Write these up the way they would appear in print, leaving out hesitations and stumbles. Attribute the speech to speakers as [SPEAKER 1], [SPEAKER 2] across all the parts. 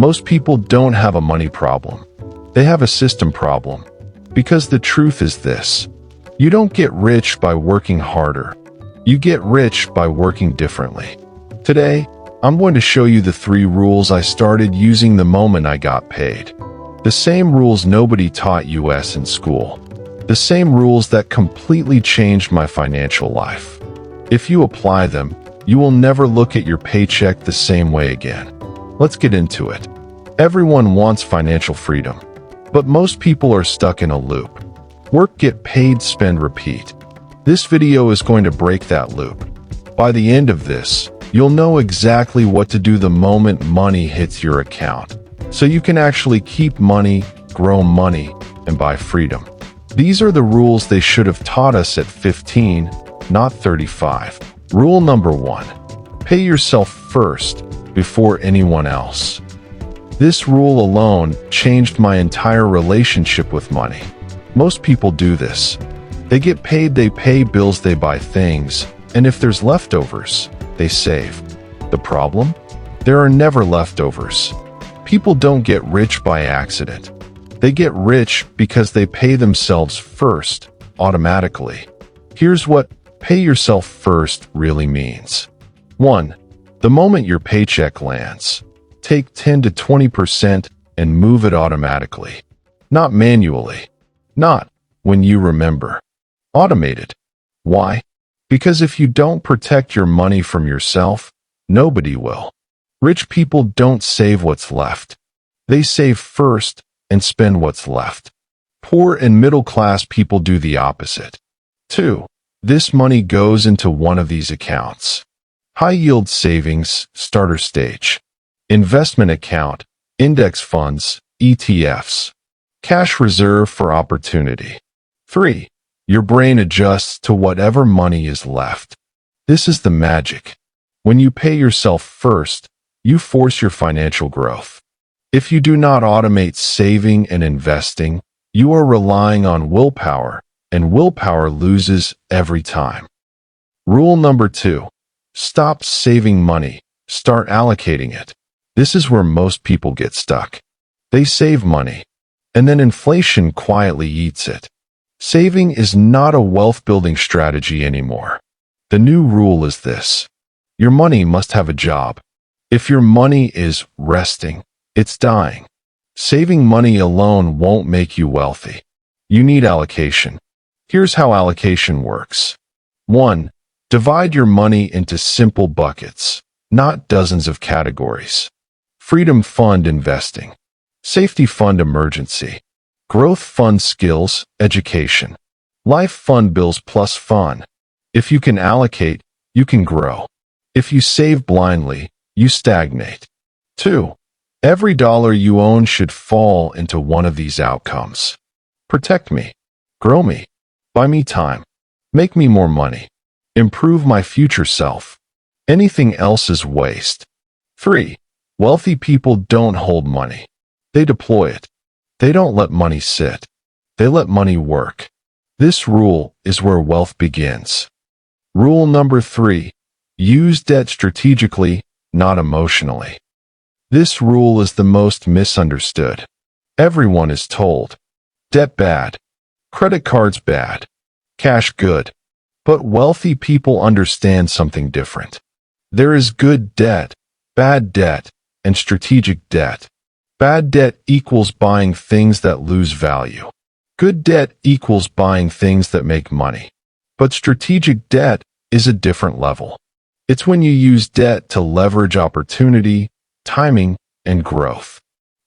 [SPEAKER 1] Most people don't have a money problem. They have a system problem. Because the truth is this: you don't get rich by working harder. You get rich by working differently. Today, I'm going to show you the 3 rules I started using the moment I got paid. The same rules nobody taught us in school. The same rules that completely changed my financial life. If you apply them, you will never look at your paycheck the same way again. Let's get into it. Everyone wants financial freedom, but most people are stuck in a loop. Work, get paid, spend, repeat. This video is going to break that loop. By the end of this, you'll know exactly what to do the moment money hits your account, so you can actually keep money, grow money, and buy freedom. These are the rules they should have taught us at 15, not 35. Rule number 1. Pay yourself first before anyone else. This rule alone changed my entire relationship with money. Most people do this. They get paid, they pay bills, they buy things, and if there's leftovers, they save. The problem? There are never leftovers. People don't get rich by accident. They get rich because they pay themselves first, automatically. Here's what pay yourself first really means. 1. The moment your paycheck lands, take 10 to 20% and move it automatically. Not manually. Not when you remember. Automate it. Why? Because if you don't protect your money from yourself, nobody will. Rich people don't save what's left. They save first and spend what's left. Poor and middle-class people do the opposite. 2. This money goes into one of these accounts. High-yield savings, starter stage. Investment account, index funds, ETFs. Cash reserve for opportunity. 3. Your brain adjusts to whatever money is left. This is the magic. When you pay yourself first, you force your financial growth. If you do not automate saving and investing, you are relying on willpower, and willpower loses every time. Rule number 2. Stop saving money. Start allocating it. This is where most people get stuck. They save money, and then inflation quietly eats it. Saving is not a wealth-building strategy anymore. The new rule is this: your money must have a job. If your money is resting, it's dying. Saving money alone won't make you wealthy. You need allocation. Here's how allocation works. 1. Divide your money into simple buckets, not dozens of categories. Freedom fund investing. Safety fund emergency. Growth fund skills, education. Life fund bills plus fun. If you can allocate, you can grow. If you save blindly, you stagnate. 2. Every dollar you own should fall into one of these outcomes. Protect me. Grow me. Buy me time. Make me more money. Improve my future self. Anything else is waste. 3. Wealthy people don't hold money. They deploy it. They don't let money sit. They let money work. This rule is where wealth begins. Rule number 3. Use debt strategically, not emotionally. This rule is the most misunderstood. Everyone is told, debt bad, credit cards bad, cash good. But wealthy people understand something different. There is good debt, bad debt, and strategic debt. Bad debt equals buying things that lose value. Good debt equals buying things that make money. But strategic debt is a different level. It's when you use debt to leverage opportunity, timing, and growth.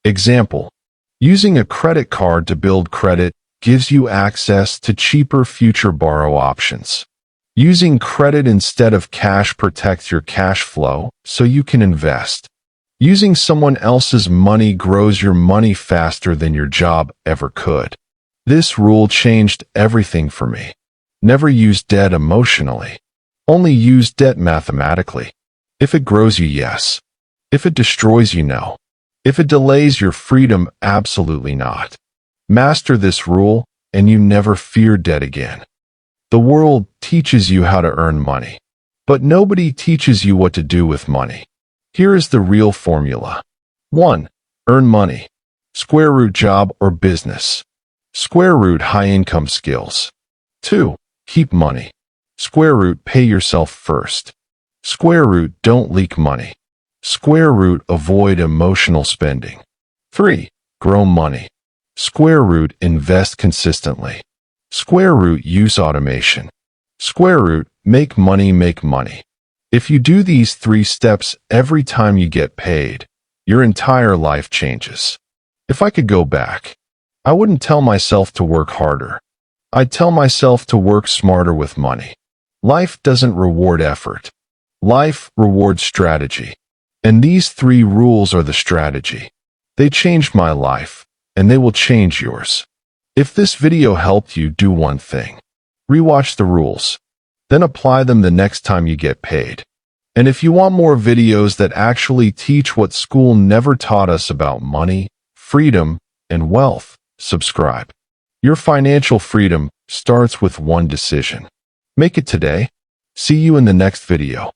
[SPEAKER 1] Example: using a credit card to build credit gives you access to cheaper future borrow options. Using credit instead of cash protects your cash flow so you can invest. Using someone else's money grows your money faster than your job ever could. This rule changed everything for me. Never use debt emotionally. Only use debt mathematically. If it grows you, yes. If it destroys you, no. If it delays your freedom, absolutely not. Master this rule, and you never fear debt again. The world teaches you how to earn money, but nobody teaches you what to do with money. Here is the real formula. 1. Earn money. Square root job or business. Square root high income skills. 2. Keep money. Square root pay yourself first. Square root don't leak money. Square root avoid emotional spending. 3. Grow money. Square root invest consistently. Square root use automation. Square root make money make money. If you do these 3 steps every time you get paid, your entire life changes. If I could go back, I wouldn't tell myself to work harder. I'd tell myself to work smarter with money. Life doesn't reward effort. Life rewards strategy. And these 3 rules are the strategy. They changed my life, and they will change yours. If this video helped you do one thing, rewatch the rules. Then apply them the next time you get paid. And if you want more videos that actually teach what school never taught us about money, freedom, and wealth, subscribe. Your financial freedom starts with one decision. Make it today. See you in the next video.